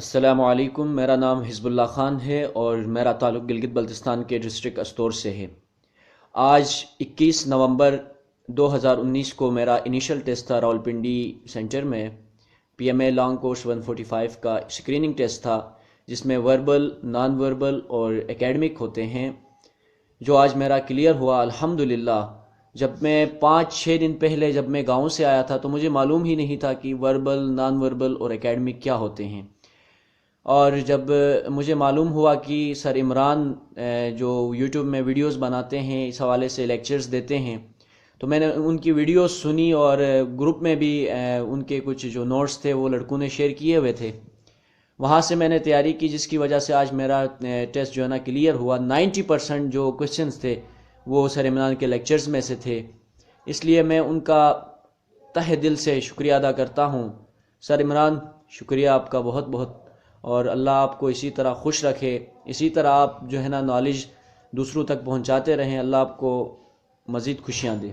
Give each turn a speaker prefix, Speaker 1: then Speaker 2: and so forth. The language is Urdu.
Speaker 1: السلام علیکم، میرا نام حزب اللہ خان ہے اور میرا تعلق گلگت بلتستان کے ڈسٹرکٹ استور سے ہے۔ آج 21 نومبر 2019 کو میرا انیشل ٹیسٹ تھا راولپنڈی سینٹر میں۔ P M A long course 145 کا اسکریننگ ٹیسٹ تھا، جس میں وربل، نان وربل اور اکیڈمک ہوتے ہیں، جو آج میرا کلیئر ہوا الحمدللہ۔ جب میں 5-6 دن پہلے جب میں گاؤں سے آیا تھا تو مجھے معلوم ہی نہیں تھا کہ وربل، نان وربل اور اکیڈمک کیا ہوتے ہیں، اور جب مجھے معلوم ہوا کہ سر عمران جو یوٹیوب میں ویڈیوز بناتے ہیں، اس حوالے سے لیکچرز دیتے ہیں، تو میں نے ان کی ویڈیوز سنی اور گروپ میں بھی ان کے کچھ جو نوٹس تھے وہ لڑکوں نے شیئر کیے ہوئے تھے۔ وہاں سے میں نے تیاری کی، جس کی وجہ سے آج میرا ٹیسٹ جو ہے نا کلیئر ہوا۔ 90% جو کوشچنز تھے وہ سر عمران کے لیکچرز میں سے تھے، اس لیے میں ان کا تہ دل سے شکریہ ادا کرتا ہوں۔ سر عمران، شکریہ آپ کا بہت بہت، اور اللہ آپ کو اسی طرح خوش رکھے، اسی طرح آپ جو ہے نا نالج دوسروں تک پہنچاتے رہیں، اللہ آپ کو مزید خوشیاں دے۔